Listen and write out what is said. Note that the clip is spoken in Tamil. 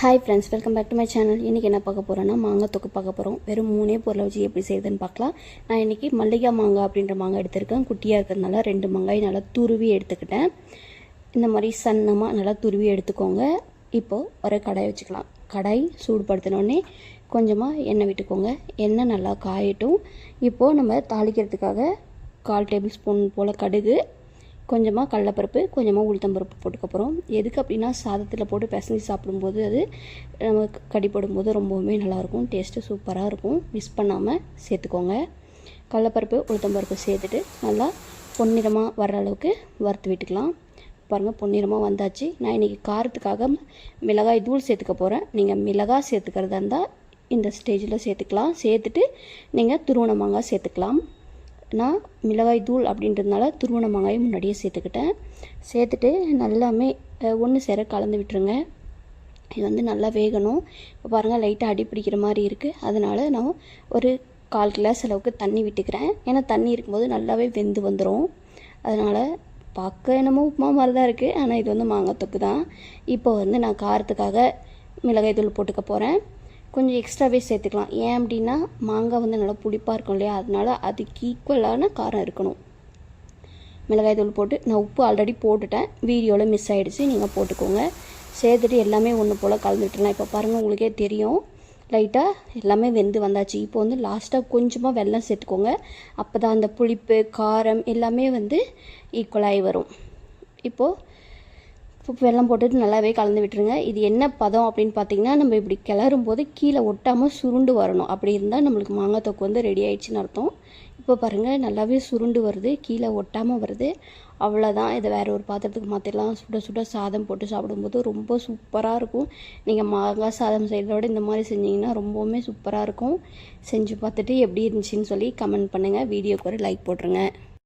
Hi friends, welcome back to my channel. இன்றைக்கி என்ன பார்க்க போகிறோன்னா மாங்காய் தொக்கு பார்க்க போகிறோம். வெறும் 3 பொருளை வச்சு எப்படி செய்யுதுன்னு பார்க்கலாம். நான் இன்றைக்கி மல்லிகா மாங்காய் அப்படின்ற மாங்காய் எடுத்திருக்கேன். குட்டியாக இருக்கிறதுனால 2 மாங்காய் நல்லா துருவி எடுத்துக்கிட்டேன். இந்த மாதிரி சன்னமாக நல்லா துருவி எடுத்துக்கோங்க. இப்போது ஒரு கடாய் வச்சுக்கலாம். கடாய் சூடுபடுத்தினோடனே கொஞ்சமாக எண்ணெய் விட்டுக்கோங்க. எண்ணெய் நல்லா காயட்டும். இப்போது நம்ம தாளிக்கிறதுக்காக 1/4 டேபிள் ஸ்பூன் போல் கடுகு, கொஞ்சமாக கடலைப்பருப்பு, கொஞ்சமாக உளுத்தம்பருப்பு போட்டுக்க போகிறோம். எதுக்கு அப்படின்னா சாதத்தில் போட்டு பிசைஞ்சு சாப்பிடும்போது அது நமக்கு கடிப்படும்போது ரொம்பவுமே நல்லாயிருக்கும். டேஸ்ட்டு சூப்பராக இருக்கும். மிஸ் பண்ணாமல் சேர்த்துக்கோங்க. கடலைப்பருப்பு உளுத்தம்பருப்பு சேர்த்துட்டு நல்லா பொன்னிறமாக வர்ற அளவுக்கு வறுத்து விட்டுக்கலாம். பாருங்கள், பொன்னிறமாக வந்தாச்சு. நான் இன்றைக்கி காரத்துக்காக மிளகாய் தூள் சேர்த்துக்க போகிறேன். நீங்கள் மிளகாய் சேர்த்துக்கிறதா இருந்தால் இந்த ஸ்டேஜில் சேர்த்துக்கலாம். சேர்த்துட்டு நீங்கள் துருவன மாங்காய் சேர்த்துக்கலாம். நான் மிளகாய் தூள் அப்படின்றதுனால துருவன மாங்காயும் முன்னாடியே சேர்த்துக்கிட்டேன். சேர்த்துட்டு நல்லாமே ஒன்று சேர கலந்து விட்டுருங்க. இது நல்லா வேகணும். இப்போ பாருங்கள், லைட்டாக அடி பிடிக்கிற மாதிரி இருக்குது. அதனால் நான் ஒரு 1/4 கிளாஸ் அளவுக்கு தண்ணி விட்டுக்கிறேன். ஏன்னா தண்ணி இருக்கும்போது நல்லாவே வெந்து வந்துடும். அதனால் பார்க்க என்னமோ உப்புமா மாதிரி தான் இருக்குது, ஆனால் இது மாங்காய் தொக்கு தான். இப்போ நான் காரத்துக்காக மிளகாய் தூள் போட்டுக்க போகிறேன். கொஞ்சம் எக்ஸ்ட்ராவே சேர்த்துக்கலாம். ஏன் அப்படின்னா மாங்காய் நல்லா புளிப்பாக இருக்கும் இல்லையா, அதனால் அதுக்கு ஈக்குவலான காரம் இருக்கணும். மிளகாய் தூள் போட்டு நான் உப்பு ஆல்ரெடி போட்டுட்டேன், வீடியோவில் மிஸ் ஆகிடுச்சு, நீங்கள் போட்டுக்கோங்க. சேர்த்துட்டு எல்லாமே ஒன்று போல் கலந்துட்டுலாம். இப்போ பாருங்கள், உங்களுக்கே தெரியும் லைட்டாக எல்லாமே வெந்து வந்தாச்சு. இப்போ லாஸ்ட்டாக கொஞ்சமாக வெல்லம் சேர்த்துக்கோங்க. அப்போ தான் அந்த புளிப்பு காரம் எல்லாமே ஈக்குவலாகி வரும். இப்போது வெல்லம் போட்டுட்டு நல்லாவே கலந்து விட்டுருங்க. இது என்ன பதம் அப்படின்னு பார்த்தீங்கன்னா, நம்ம இப்படி கிளறும் போது கீழே ஒட்டாமல் சுருண்டு வரணும். அப்படி இருந்தால் நம்மளுக்கு மாங்காய் தொக்கு ரெடி ஆயிடுச்சுன்னு அர்த்தம். இப்போ பாருங்கள், நல்லாவே சுருண்டு வருது, கீழே ஒட்டாமல் வருது. அவ்வளோதான். இதை வேறு ஒரு பாத்திரத்துக்கு மாற்றிடலாம். சுட சுட சாதம் போட்டு சாப்பிடும்போது ரொம்ப சூப்பராக இருக்கும். நீங்கள் மாங்காய் சாதம் செய்கிறத விட இந்த மாதிரி செஞ்சிங்கன்னா ரொம்பவுமே சூப்பராக இருக்கும். செஞ்சு பார்த்துட்டு எப்படி இருந்துச்சுன்னு சொல்லி கமெண்ட் பண்ணுங்கள். வீடியோக்கு ஒரு லைக் போட்டுருங்க.